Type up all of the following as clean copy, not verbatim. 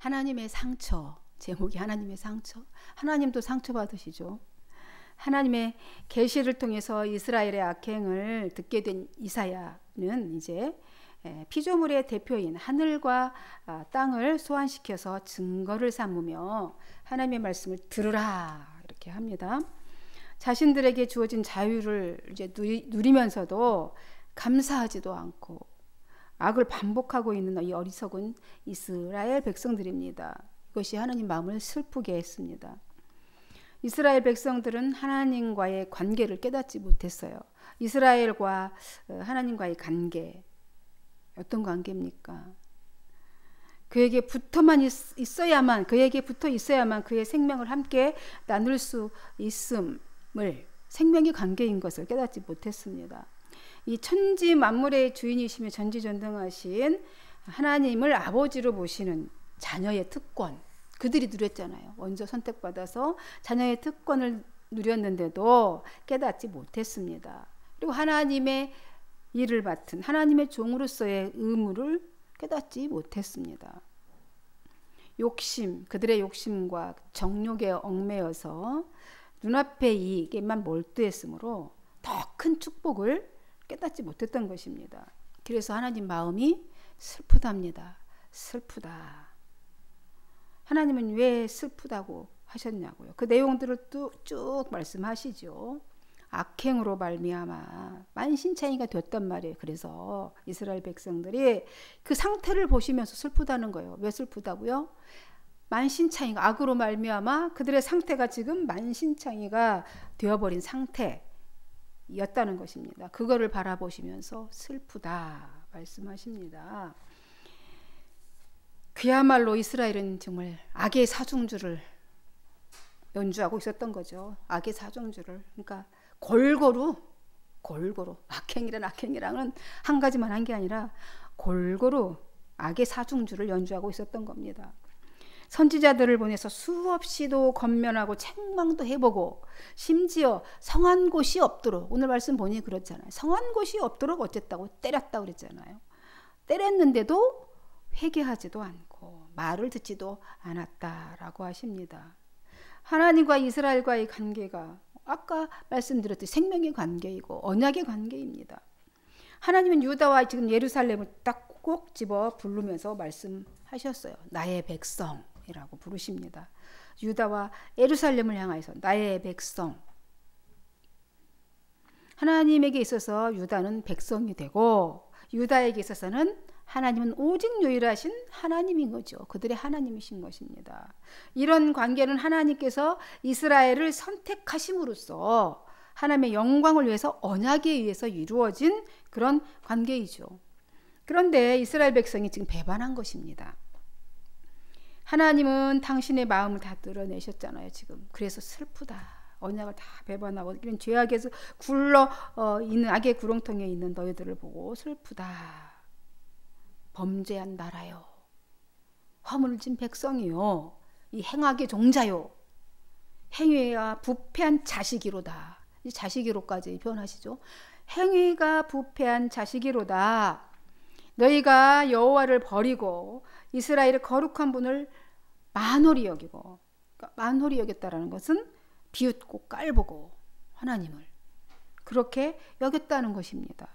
하나님의 상처, 제목이 하나님의 상처. 하나님도 상처받으시죠. 하나님의 계시를 통해서 이스라엘의 악행을 듣게 된 이사야는 이제 피조물의 대표인 하늘과 땅을 소환시켜서 증거를 삼으며 하나님의 말씀을 들으라 이렇게 합니다. 자신들에게 주어진 자유를 이제 누리면서도 감사하지도 않고 악을 반복하고 있는 이 어리석은 이스라엘 백성들입니다. 이것이 하나님 마음을 슬프게 했습니다. 이스라엘 백성들은 하나님과의 관계를 깨닫지 못했어요. 이스라엘과 하나님과의 관계, 어떤 관계입니까? 그에게 붙어만 있어야만, 그에게 붙어 있어야만 그의 생명을 함께 나눌 수 있음을, 생명의 관계인 것을 깨닫지 못했습니다. 이 천지 만물의 주인이시며 전지전능하신 하나님을 아버지로 모시는 자녀의 특권, 그들이 누렸잖아요. 먼저 선택받아서 자녀의 특권을 누렸는데도 깨닫지 못했습니다. 그리고 하나님의 일을 맡은 하나님의 종으로서의 의무를 깨닫지 못했습니다. 욕심, 그들의 욕심과 정욕에 얽매여서 눈앞의 이익에만 몰두했으므로 더 큰 축복을 깨닫지 못했던 것입니다. 그래서 하나님 마음이 슬프답니다. 슬프다. 하나님은 왜 슬프다고 하셨냐고요. 그 내용들을 쭉 말씀하시죠. 악행으로 말미암아 만신창이가 됐단 말이에요. 그래서 이스라엘 백성들이 그 상태를 보시면서 슬프다는 거예요. 왜 슬프다고요? 만신창이가 악으로 말미암아 그들의 상태가 지금 만신창이가 되어버린 상태였다는 것입니다. 그거를 바라보시면서 슬프다 말씀하십니다. 그야말로 이스라엘은 정말 악의 사중주를 연주하고 있었던 거죠. 악의 사중주를. 그러니까 골고루 악행이랑은 한 가지만 한 게 아니라 골고루 악의 사중주를 연주하고 있었던 겁니다. 선지자들을 보내서 수없이도 권면하고 책망도 해보고 심지어 성한 곳이 없도록, 오늘 말씀 보니 그렇잖아요. 성한 곳이 없도록 어쨌다고 때렸다고 그랬잖아요. 때렸는데도 회개하지도 않고 말을 듣지도 않았다라고 하십니다. 하나님과 이스라엘과의 관계가 아까 말씀드렸듯이 생명의 관계이고 언약의 관계입니다. 하나님은 유다와 지금 예루살렘을 딱 꼭 집어 부르면서 말씀하셨어요. 나의 백성이라고 부르십니다. 유다와 예루살렘을 향해서 나의 백성. 하나님에게 있어서 유다는 백성이 되고 유다에게 있어서는 하나님은 오직 유일하신 하나님인 거죠. 그들의 하나님이신 것입니다. 이런 관계는 하나님께서 이스라엘을 선택하심으로써 하나님의 영광을 위해서 언약에 의해서 이루어진 그런 관계이죠. 그런데 이스라엘 백성이 지금 배반한 것입니다. 하나님은 당신의 마음을 다 드러내셨잖아요. 지금. 그래서 슬프다. 언약을 다 배반하고 이런 죄악에서 굴러 있는 악의 구렁텅이에 있는 너희들을 보고 슬프다. 범죄한 나라요, 허물진 백성이요, 이 행악의 종자요, 행위가 부패한 자식이로다. 이 자식이로까지 표현하시죠. 행위가 부패한 자식이로다. 너희가 여호와를 버리고 이스라엘의 거룩한 분을 만홀히 여기고, 그러니까 만홀히 여겼다라는 것은 비웃고 깔보고 하나님을 그렇게 여겼다는 것입니다.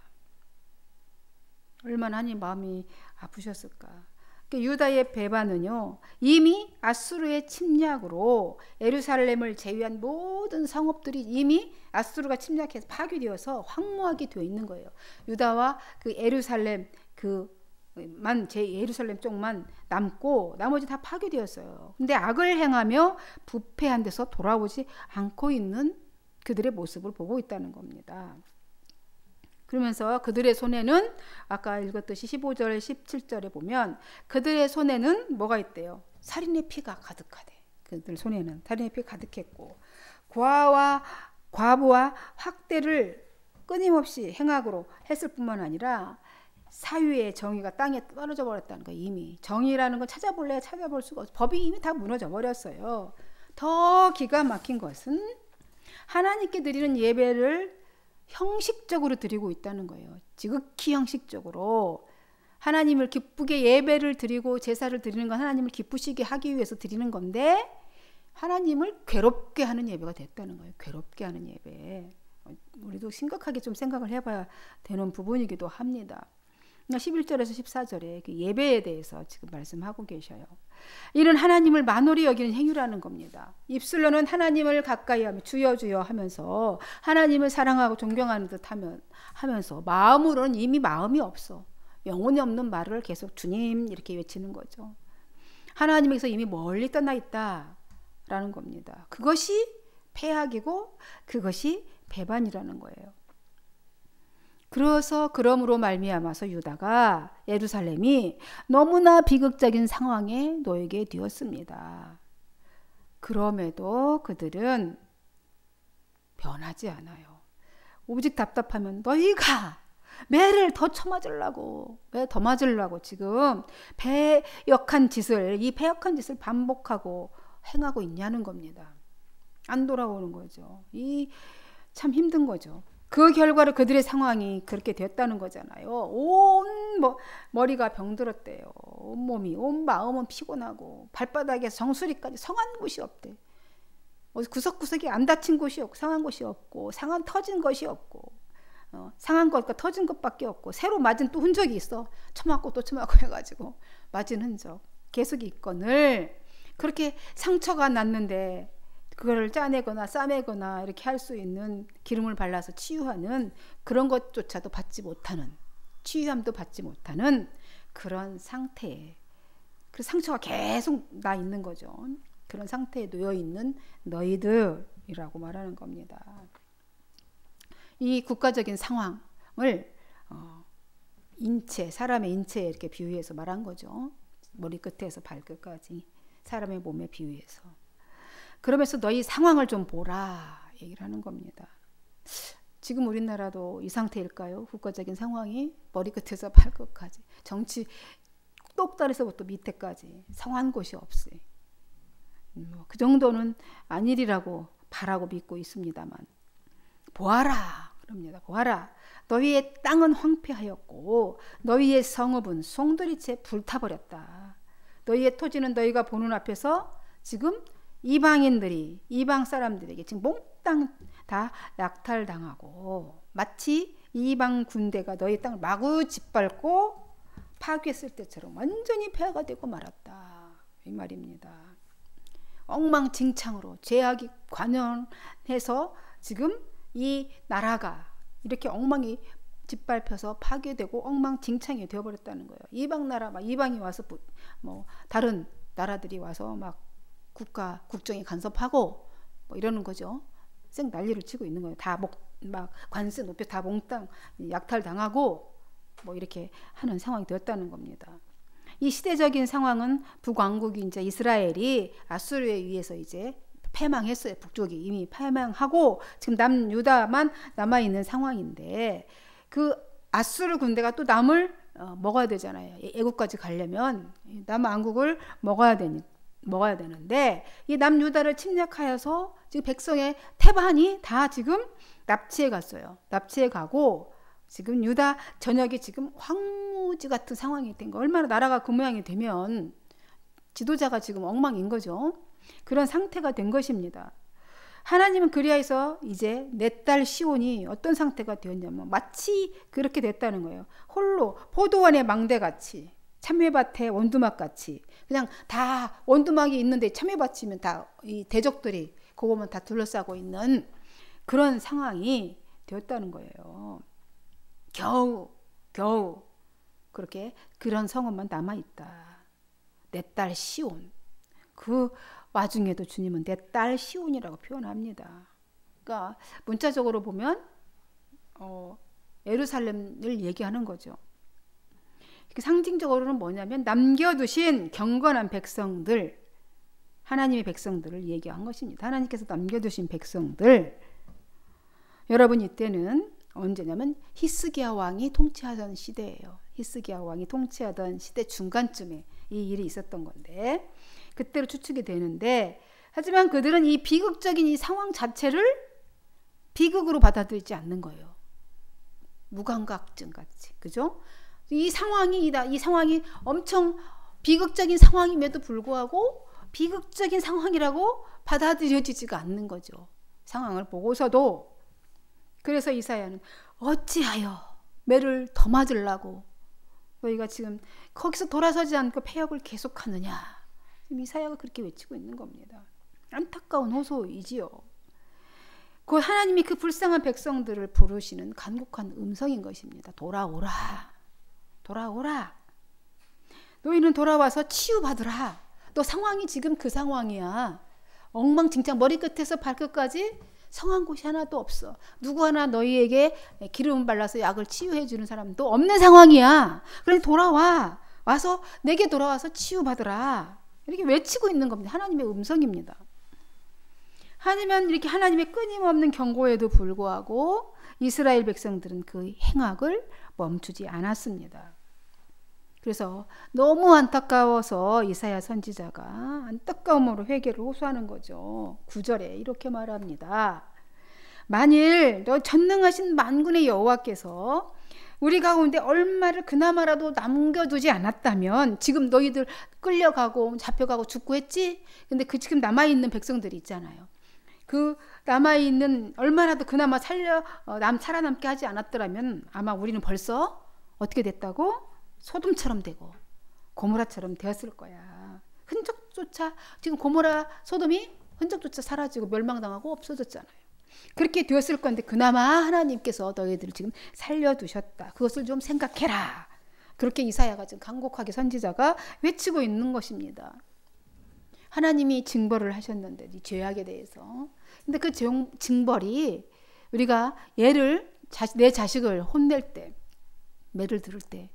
얼마나 하나님 마음이 아프셨을까. 그러니까 유다의 배반은요, 이미 아수르의 침략으로 예루살렘을 제외한 모든 성읍들이 이미 아수르가 침략해서 파괴되어서 황무하게 되어 있는 거예요. 유다와 그 예루살렘 제 예루살렘 쪽만 남고 나머지 다 파괴되었어요. 근데 악을 행하며 부패한 데서 돌아오지 않고 있는 그들의 모습을 보고 있다는 겁니다. 그러면서 그들의 손에는 아까 읽었듯이 15절 17절에 보면 그들의 손에는 뭐가 있대요? 살인의 피가 가득하대. 그들 손에는 살인의 피가 가득했고 과부와 학대를 끊임없이 행악으로 했을 뿐만 아니라 사유의 정의가 땅에 떨어져 버렸다는 거예요. 이미 정의라는 건 찾아볼래야 찾아볼 수가 없어요. 법이 이미 다 무너져 버렸어요. 더 기가 막힌 것은 하나님께 드리는 예배를 형식적으로 드리고 있다는 거예요. 지극히 형식적으로 하나님을 기쁘게 예배를 드리고 제사를 드리는 건 하나님을 기쁘시게 하기 위해서 드리는 건데 하나님을 괴롭게 하는 예배가 됐다는 거예요. 괴롭게 하는 예배. 우리도 심각하게 좀 생각을 해봐야 되는 부분이기도 합니다. 11절에서 14절에 그 예배에 대해서 지금 말씀하고 계셔요. 이는 하나님을 만홀히 여기는 행위라는 겁니다. 입술로는 하나님을 가까이 하며 주여 주여 하면서 하나님을 사랑하고 존경하는 듯 하면서 마음으로는 이미 마음이 없어. 영혼이 없는 말을 계속 주님 이렇게 외치는 거죠. 하나님에게서 이미 멀리 떠나 있다라는 겁니다. 그것이 패악이고 그것이 배반이라는 거예요. 그러므로 말미암아서 유다가 예루살렘이 너무나 비극적인 상황에 놓이게 되었습니다. 그럼에도 그들은 변하지 않아요. 오직 답답하면 너희가 매를 더 쳐맞으려고 매 더 맞으려고 지금 이 패역한 짓을 반복하고 행하고 있냐는 겁니다. 안 돌아오는 거죠. 이 참 힘든 거죠. 그 결과로 그들의 상황이 그렇게 됐다는 거잖아요. 온 머리가 병들었대요. 온 마음은 피곤하고 발바닥에 정수리까지 성한 곳이 없대. 구석구석에 안 다친 곳이 없고 상한 곳이 없고 상한 터진 것이 없고 상한 것과 터진 것밖에 없고 새로 맞은 또 흔적이 있어. 쳐맞고 또 쳐맞고 해가지고 맞은 흔적 계속 있거늘 그렇게 상처가 났는데 그거를 짜내거나 싸매거나 이렇게 할 수 있는 기름을 발라서 치유하는 그런 것조차도 받지 못하는 치유함도 받지 못하는 그런 상태에 그 상처가 계속 나 있는 거죠. 그런 상태에 놓여 있는 너희들이라고 말하는 겁니다. 이 국가적인 상황을 사람의 인체에 이렇게 비유해서 말한 거죠. 머리끝에서 발끝까지 사람의 몸에 비유해서. 그러면서 너희 상황을 좀 보라 얘기를 하는 겁니다. 지금 우리나라도 이 상태일까요? 국가적인 상황이 머리끝에서 발끝까지 정치 똑다리서부터 밑에까지 성한 곳이 없어요. 그 정도는 아니리라고 바라고 믿고 있습니다만 보아라 그럽니다. 보아라 너희의 땅은 황폐하였고 너희의 성읍은 송두리째 불타버렸다. 너희의 토지는 너희가 보는 앞에서 지금 이방 사람들에게 지금 몽땅 다 약탈당하고 마치 이방 군대가 너희 땅을 마구 짓밟고 파괴했을 때처럼 완전히 폐허가 되고 말았다 이 말입니다. 엉망진창으로 죄악이 관연해서 지금 이 나라가 이렇게 엉망이 짓밟혀서 파괴되고 엉망진창이 되어버렸다는 거예요. 이방이 와서 다른 나라들이 와서 막 국정에 간섭하고 이러는 거죠. 쌩 난리를 치고 있는 거예요. 다 막 관세 높여 다 몽땅 약탈당하고 이렇게 하는 상황이 되었다는 겁니다. 이 시대적인 상황은 북왕국이 이제 이스라엘이 아수르에 의해서 이제 패망했어요. 북쪽이 이미 패망하고 지금 남유다만 남아 있는 상황인데 그 아수르 군대가 또 남을 먹어야 되잖아요. 애국까지 가려면 남왕국을 먹어야 되는데 이 남유다를 침략하여서 지금 백성의 태반이 다 지금 납치해 갔어요. 납치해 가고 지금 유다 전역이 지금 황무지 같은 상황이 된 거. 얼마나 나라가 그 모양이 되면 지도자가 지금 엉망인 거죠. 그런 상태가 된 것입니다. 하나님은 그리하여서 이제 내 딸 시온이 어떤 상태가 되었냐면 마치 그렇게 됐다는 거예요. 홀로 포도원의 망대같이 참외밭에 원두막같이 그냥 다 원두막이 있는데 참외밭이면 다 이 대적들이 그거만 다 둘러싸고 있는 그런 상황이 되었다는 거예요. 겨우 그렇게 그런 성읍만 남아있다. 내 딸 시온. 그 와중에도 주님은 내 딸 시온이라고 표현합니다. 그러니까 문자적으로 보면 예루살렘을 얘기하는 거죠. 상징적으로는 뭐냐면 남겨두신 경건한 백성들, 하나님의 백성들을 얘기한 것입니다. 하나님께서 남겨두신 백성들. 여러분 이때는 언제냐면 히스기야 왕이 통치하던 시대예요. 히스기야 왕이 통치하던 시대 중간쯤에 이 일이 있었던 건데 그때로 추측이 되는데 하지만 그들은 이 비극적인 이 상황 자체를 비극으로 받아들이지 않는 거예요. 무감각증 같이. 그죠? 이 상황이 엄청 비극적인 상황임에도 불구하고 비극적인 상황이라고 받아들여지지가 않는 거죠. 상황을 보고서도. 그래서 이사야는 어찌하여 매를 더 맞으려고 너희가 지금 거기서 돌아서지 않고 패역을 계속하느냐. 지금 이사야가 그렇게 외치고 있는 겁니다. 안타까운 호소이지요. 곧 하나님이 그 불쌍한 백성들을 부르시는 간곡한 음성인 것입니다. 돌아오라. 돌아오라. 너희는 돌아와서 치유받으라. 너 상황이 지금 그 상황이야. 엉망진창 머리끝에서 발끝까지 성한 곳이 하나도 없어. 누구 하나 너희에게 기름 발라서 약을 치유해 주는 사람도 없는 상황이야. 그러니 돌아와. 와서 내게 돌아와서 치유받으라. 이렇게 외치고 있는 겁니다. 하나님의 음성입니다. 하지만 이렇게 하나님의 끊임없는 경고에도 불구하고 이스라엘 백성들은 그 행악을 멈추지 않았습니다. 그래서 너무 안타까워서 이사야 선지자가 안타까움으로 회개를 호소하는 거죠. 9절에 이렇게 말합니다. 만일 너 전능하신 만군의 여호와께서 우리 가운데 얼마를 그나마라도 남겨두지 않았다면 지금 너희들 끌려가고 잡혀가고 죽고 했지? 근데 그 지금 남아있는 백성들이 있잖아요. 그 남아있는 얼마라도 그나마 살아남게 하지 않았더라면 아마 우리는 벌써 어떻게 됐다고? 소돔처럼 되고 고모라처럼 되었을 거야. 흔적조차 지금 고모라 소돔이 흔적조차 사라지고 멸망당하고 없어졌잖아요. 그렇게 되었을 건데 그나마 하나님께서 너희들을 지금 살려두셨다. 그것을 좀 생각해라. 그렇게 이사야가 지금 간곡하게 선지자가 외치고 있는 것입니다. 하나님이 징벌을 하셨는데 이 죄악에 대해서. 근데 그 징벌이 우리가 내 자식을 혼낼 때, 매를 들을 때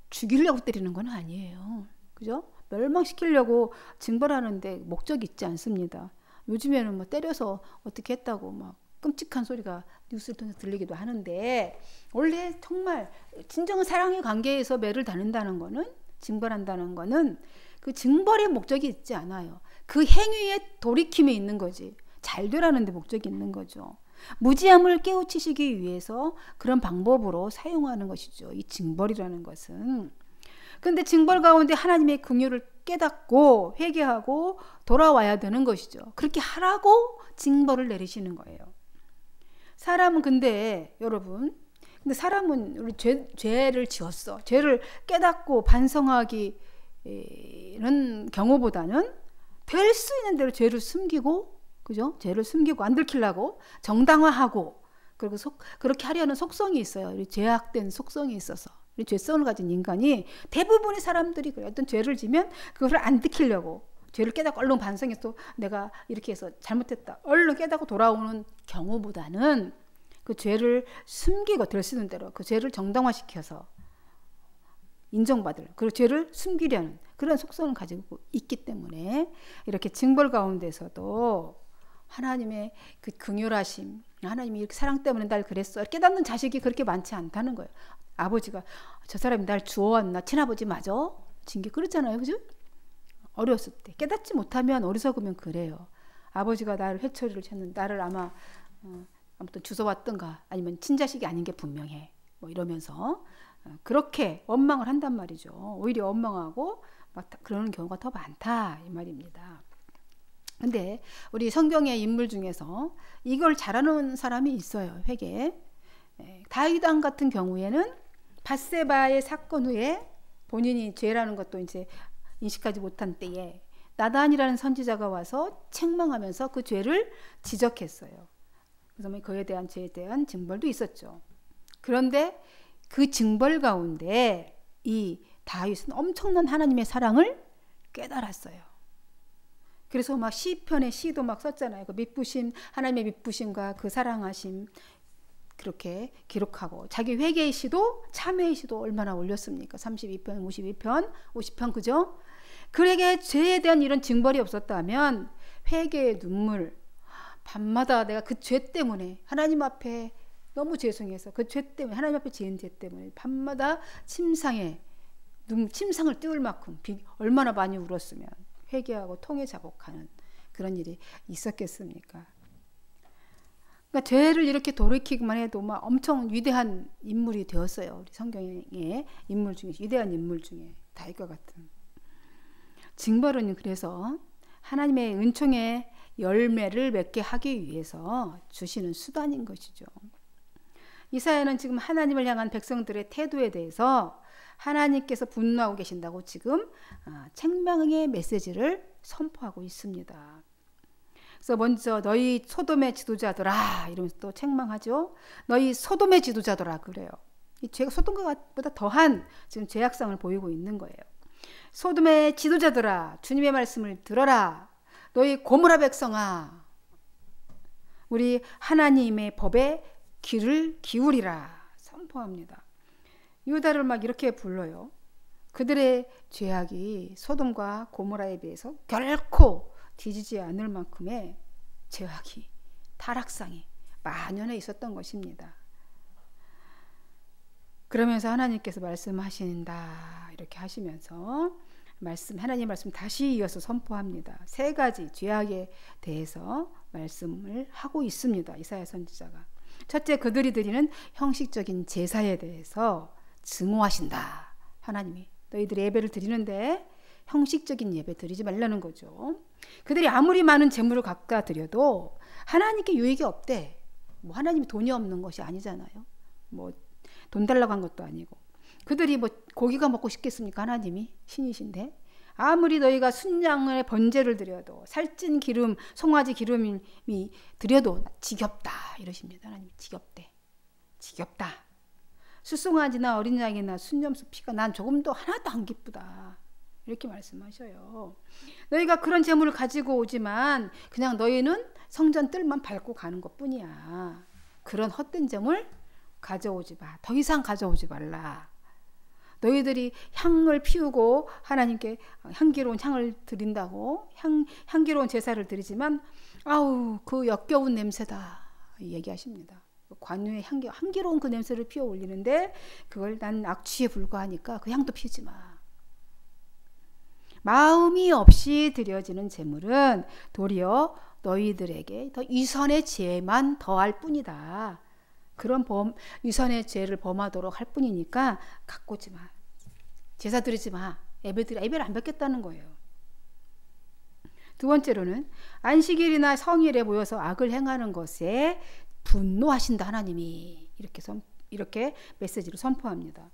죽이려고 때리는 건 아니에요. 그죠? 멸망시키려고 징벌하는데 목적이 있지 않습니다. 요즘에는 뭐 때려서 어떻게 했다고 막 끔찍한 소리가 뉴스를 통해서 들리기도 하는데 원래 정말 진정한 사랑의 관계에서 매를 다룬다는 거는 징벌한다는 거는 그 징벌의 목적이 있지 않아요. 그 행위의 돌이킴에 있는 거지. 잘 되라는 데 목적이 있는 거죠. 무지함을 깨우치시기 위해서 그런 방법으로 사용하는 것이죠. 이 징벌이라는 것은. 그런데 징벌 가운데 하나님의 긍휼을 깨닫고 회개하고 돌아와야 되는 것이죠. 그렇게 하라고 징벌을 내리시는 거예요. 사람은 근데 여러분, 근데 사람은 우리 죄를 지었어. 죄를 깨닫고 반성하기는 경우보다는 될 수 있는 대로 죄를 숨기고, 그죠? 죄를 숨기고 안 들키려고 정당화하고 그리고 그렇게 하려는 속성이 있어요. 죄악된 속성이 있어서. 죄성을 가진 인간이 대부분의 사람들이 그래요. 어떤 죄를 지면 그것을 안 지키려고 죄를 깨닫고 얼른 반성해서 내가 이렇게 해서 잘못했다. 얼른 깨닫고 돌아오는 경우보다는 그 죄를 숨기고 될 수 있는 대로 그 죄를 정당화시켜서 인정받을 그리고 죄를 숨기려는 그런 속성을 가지고 있기 때문에 이렇게 징벌 가운데서도 하나님의 그 긍휼하심, 하나님이 이렇게 사랑 때문에 날 그랬어 깨닫는 자식이 그렇게 많지 않다는 거예요. 아버지가 저 사람이 날 주워왔나 친아버지 맞아? 징계 그렇잖아요. 그죠? 어렸을 때 깨닫지 못하면 어리석으면 그래요. 아버지가 나를 회초리를 쳤는 나를 아마 아무튼 주워왔던가 아니면 친자식이 아닌 게 분명해. 뭐 이러면서 그렇게 원망을 한단 말이죠. 오히려 원망하고 막 그러는 경우가 더 많다 이 말입니다. 근데 우리 성경의 인물 중에서 이걸 잘하는 사람이 있어요. 회개. 다윗 왕 같은 경우에는 밧세바의 사건 후에 본인이 죄라는 것도 이제 인식하지 못한 때에 나단이라는 선지자가 와서 책망하면서 그 죄를 지적했어요. 그래서 그에 대한 죄에 대한 징벌도 있었죠. 그런데 그 징벌 가운데 이 다윗은 엄청난 하나님의 사랑을 깨달았어요. 그래서 막 시편의 시도 막 썼잖아요. 그 미쁘심, 하나님의 미쁘심과 그 사랑하심 그렇게 기록하고 자기 회개의 시도, 참회의 시도 얼마나 올렸습니까? 32편, 52편, 50편 그죠? 그에게 죄에 대한 이런 징벌이 없었다면 회개의 눈물 밤마다 내가 그 죄 때문에 하나님 앞에 너무 죄송해서 그 죄 때문에 하나님 앞에 지은 죄 때문에 밤마다 침상을 띄울 만큼 얼마나 많이 울었으면 회개하고 통회 자복하는 그런 일이 있었겠습니까? 그러니까 죄를 이렇게 돌이키기만 해도 막 엄청 위대한 인물이 되었어요. 우리 성경의 인물 중에 위대한 인물 중에 다윗과 같은. 징벌은 그래서 하나님의 은총의 열매를 맺게 하기 위해서 주시는 수단인 것이죠. 이사야는 지금 하나님을 향한 백성들의 태도에 대해서 하나님께서 분노하고 계신다고 지금 책망의 메시지를 선포하고 있습니다. 그래서 먼저 너희 소돔의 지도자들아 이러면서 또 책망하죠. 너희 소돔의 지도자들아 그래요. 이 죄가 소돔보다 더한 지금 죄악성을 보이고 있는 거예요. 소돔의 지도자들아 주님의 말씀을 들어라. 너희 고모라 백성아 우리 하나님의 법에 귀를 기울이라 선포합니다. 유다를 막 이렇게 불러요. 그들의 죄악이 소돔과 고모라에 비해서 결코 뒤지지 않을 만큼의 죄악이 타락상이 만연해 있었던 것입니다. 그러면서 하나님께서 말씀하신다 이렇게 하시면서 하나님의 말씀 다시 이어서 선포합니다. 세 가지 죄악에 대해서 말씀을 하고 있습니다. 이사야 선지자가. 첫째, 그들이 드리는 형식적인 제사에 대해서 증오하신다. 하나님이 너희들이 예배를 드리는데 형식적인 예배 드리지 말라는 거죠. 그들이 아무리 많은 재물을 갖다 드려도 하나님께 유익이 없대. 뭐 하나님이 돈이 없는 것이 아니잖아요. 뭐 돈 달라고 한 것도 아니고. 그들이 뭐 고기가 먹고 싶겠습니까? 하나님이 신이신데. 아무리 너희가 순양의 번제를 드려도 살찐 기름, 송아지 기름이 드려도 지겹다 이러십니다. 하나님이 지겹대. 지겹다. 숫송아지나 어린 양이나 순염소 피가 난 조금도 하나도 안 기쁘다. 이렇게 말씀하셔요. 너희가 그런 재물을 가지고 오지만 그냥 너희는 성전 뜰만 밟고 가는 것뿐이야. 그런 헛된 재물 가져오지 마. 더 이상 가져오지 말라. 너희들이 향을 피우고 하나님께 향기로운 향을 드린다고 향기로운 제사를 드리지만 아우 그 역겨운 냄새다 얘기하십니다. 관유의 향기로운 그 냄새를 피워 올리는데 그걸 난 악취에 불과하니까 그 향도 피우지 마. 마음이 없이 드려지는 제물은 도리어 너희들에게 더 위선의 죄만 더할 뿐이다. 그런 위선의 죄를 범하도록 할 뿐이니까 갖고 오지 마. 제사 드리지 마. 예배를 안 받겠다는 거예요. 두 번째로는 안식일이나 성일에 모여서 악을 행하는 것에 분노하신다 하나님이 이렇게 메시지를 선포합니다.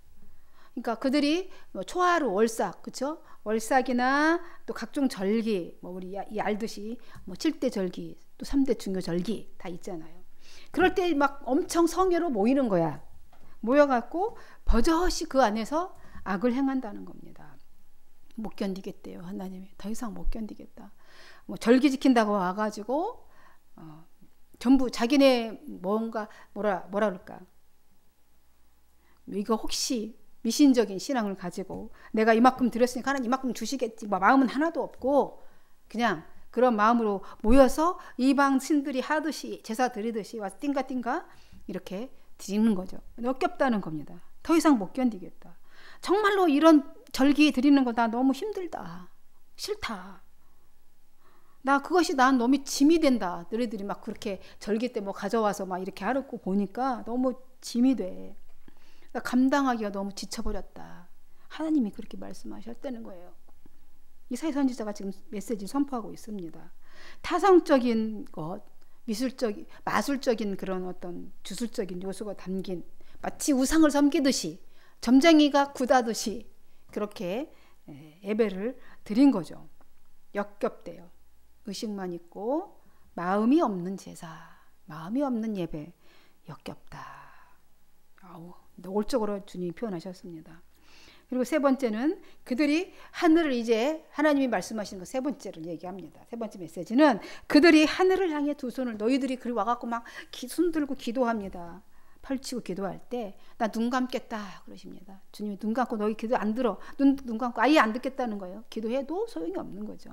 그러니까 그들이 뭐 초하루, 월삭, 그렇죠? 월삭이나 또 각종 절기, 뭐 우리 알듯이 뭐 7대 절기, 또 3대 중요 절기 다 있잖아요. 그럴 때 막 엄청 성회로 모이는 거야. 모여갖고 버젓이 그 안에서 악을 행한다는 겁니다. 못 견디겠대요. 하나님이 더 이상 못 견디겠다. 뭐 절기 지킨다고 와가지고 전부 자기네 뭐라 그럴까? 이거 혹시 미신적인 신앙을 가지고 내가 이만큼 드렸으니까 하나님 이만큼 주시겠지. 뭐 마음은 하나도 없고 그냥 그런 마음으로 모여서 이방 신들이 하듯이 제사 드리듯이 와서 띵가띵가 이렇게 드리는 거죠. 역겹다는 겁니다. 더 이상 못 견디겠다. 정말로 이런 절기 드리는 거 나 너무 힘들다. 싫다. 나 그것이 난 너무 짐이 된다. 너희들이 막 그렇게 절기 때 뭐 가져와서 막 이렇게 하려고 보니까 너무 짐이 돼. 나 감당하기가 너무 지쳐버렸다. 하나님이 그렇게 말씀하셨다는 거예요. 이사야 선지자가 지금 메시지를 선포하고 있습니다. 타성적인 것, 마술적인 그런 어떤 주술적인 요소가 담긴 마치 우상을 섬기듯이 점쟁이가 굿하듯이 그렇게 예배를 드린 거죠. 역겹대요. 의식만 있고 마음이 없는 제사, 마음이 없는 예배, 역겹다. 노골적으로 주님이 표현하셨습니다. 그리고 세 번째는 그들이 하늘을 이제 하나님이 말씀하시는 거 세 번째를 얘기합니다. 세 번째 메시지는 그들이 하늘을 향해 두 손을 너희들이 그리 와갖고 막 손 들고 기도합니다. 펼치고 기도할 때 나 눈 감겠다 그러십니다. 주님이 눈 감고 너희 기도 안 들어. 눈 감고 아예 안 듣겠다는 거예요. 기도해도 소용이 없는 거죠.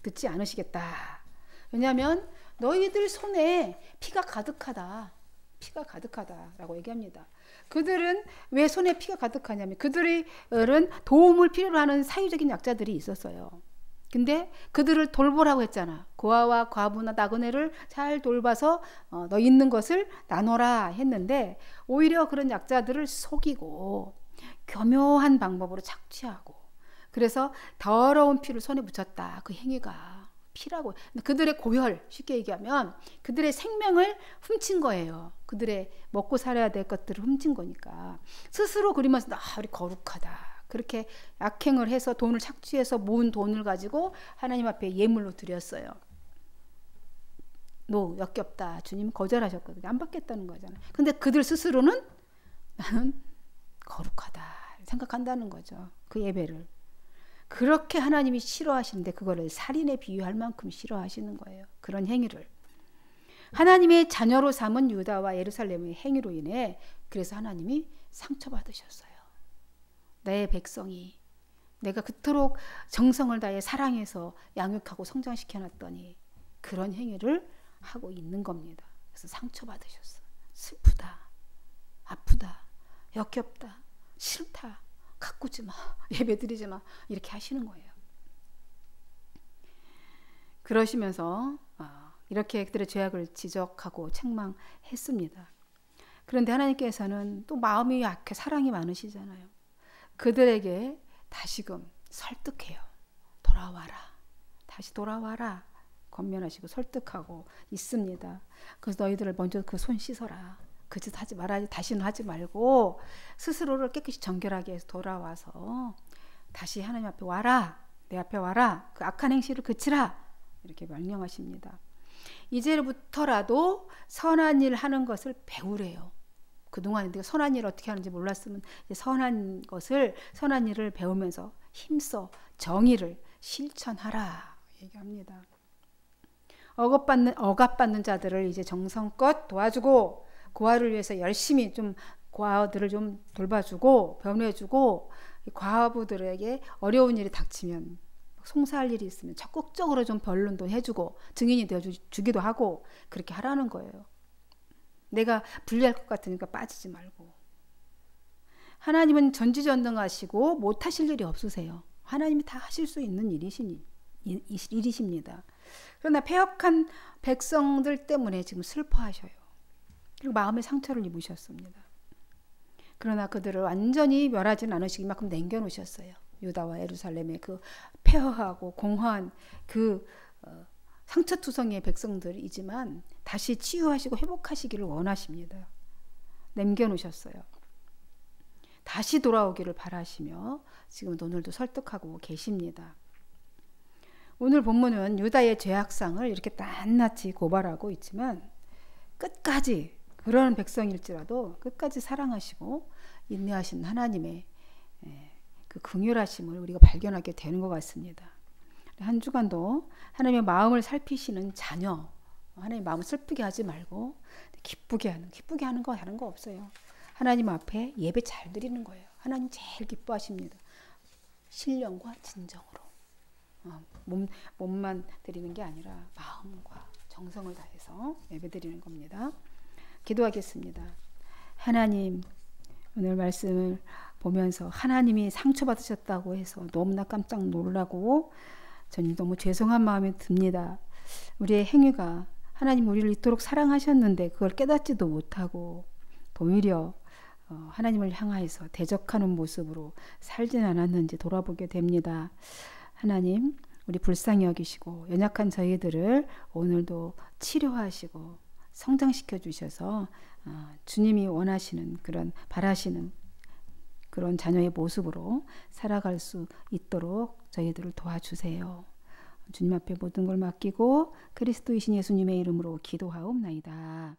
듣지 않으시겠다. 왜냐하면 너희들 손에 피가 가득하다. 피가 가득하다라고 얘기합니다. 그들은 왜 손에 피가 가득하냐면 그들은 도움을 필요로 하는 사유적인 약자들이 있었어요. 근데 그들을 돌보라고 했잖아. 고아와 과부나 나그네를 잘 돌봐서 너 있는 것을 나눠라 했는데 오히려 그런 약자들을 속이고 교묘한 방법으로 착취하고 그래서 더러운 피를 손에 묻혔다. 그 행위가 피라고. 그들의 고혈, 쉽게 얘기하면 그들의 생명을 훔친 거예요. 그들의 먹고 살아야 될 것들을 훔친 거니까. 스스로 그리면서 우리 거룩하다. 그렇게 악행을 해서 돈을 착취해서 모은 돈을 가지고 하나님 앞에 예물로 드렸어요. 노, 역겹다. 주님 거절하셨거든요. 안 받겠다는 거잖아요. 근데 그들 스스로는 나는 거룩하다 생각한다는 거죠. 그 예배를. 그렇게 하나님이 싫어하시는데 그거를 살인에 비유할 만큼 싫어하시는 거예요. 그런 행위를. 하나님의 자녀로 삼은 유다와 예루살렘의 행위로 인해 그래서 하나님이 상처받으셨어요. 내 백성이 내가 그토록 정성을 다해 사랑해서 양육하고 성장시켜놨더니 그런 행위를 하고 있는 겁니다. 그래서 상처받으셨어. 슬프다. 아프다. 역겹다. 싫다. 가꾸지 마. 예배드리지 마. 이렇게 하시는 거예요. 그러시면서 이렇게 그들의 죄악을 지적하고 책망했습니다. 그런데 하나님께서는 또 마음이 약해 사랑이 많으시잖아요. 그들에게 다시금 설득해요. 돌아와라. 다시 돌아와라. 권면하시고 설득하고 있습니다. 그래서 너희들을 먼저 그 손 씻어라. 그 짓 하지 말아야지. 다시는 하지 말고 스스로를 깨끗이 정결하게 해서 돌아와서 다시 하나님 앞에 와라. 내 앞에 와라. 그 악한 행실을 그치라. 이렇게 명령하십니다. 이제부터라도 선한 일 하는 것을 배우래요. 그동안 내가 선한 일을 어떻게 하는지 몰랐으면 이제 선한 일을 배우면서 힘써 정의를 실천하라 얘기합니다. 억압받는 자들을 이제 정성껏 도와주고 고아를 위해서 열심히 좀 고아들을 좀 돌봐주고 변호해주고 과부들에게 어려운 일이 닥치면 송사할 일이 있으면 적극적으로 좀 변론도 해주고 증인이 되어주기도 하고 그렇게 하라는 거예요. 내가 불리할 것 같으니까 빠지지 말고. 하나님은 전지전능하시고 못하실 일이 없으세요. 하나님이 다 하실 수 있는 일이십니다. 그러나 패역한 백성들 때문에 지금 슬퍼하셔요. 그리고 마음의 상처를 입으셨습니다. 그러나 그들을 완전히 멸하지는 않으시기 만큼 남겨놓으셨어요. 유다와 예루살렘의 그 폐허하고 공허한 그 상처투성이의 백성들이지만 다시 치유하시고 회복하시기를 원하십니다. 남겨놓으셨어요. 다시 돌아오기를 바라시며 지금 오늘도 설득하고 계십니다. 오늘 본문은 유다의 죄악상을 이렇게 낱낱이 고발하고 있지만 끝까지 그런 백성일지라도 끝까지 사랑하시고 인내하신 하나님의 그 긍휼하심을 우리가 발견하게 되는 것 같습니다. 한 주간도 하나님의 마음을 살피시는 자녀, 하나님의 마음을 슬프게 하지 말고 기쁘게 하는 거 다른 거 없어요. 하나님 앞에 예배 잘 드리는 거예요. 하나님 제일 기뻐하십니다. 신령과 진정으로. 몸만 드리는 게 아니라 마음과 정성을 다해서 예배 드리는 겁니다. 기도하겠습니다. 하나님, 오늘 말씀을 보면서 하나님이 상처받으셨다고 해서 너무나 깜짝 놀라고 저는 너무 죄송한 마음이 듭니다. 우리의 행위가 하나님 우리를 이토록 사랑하셨는데 그걸 깨닫지도 못하고 오히려 하나님을 향하여서 대적하는 모습으로 살진 않았는지 돌아보게 됩니다. 하나님, 우리 불쌍히 여기시고 연약한 저희들을 오늘도 치료하시고 성장시켜 주셔서 주님이 원하시는 그런 바라시는 그런 자녀의 모습으로 살아갈 수 있도록 저희들을 도와주세요. 주님 앞에 모든 걸 맡기고 그리스도이신 예수님의 이름으로 기도하옵나이다.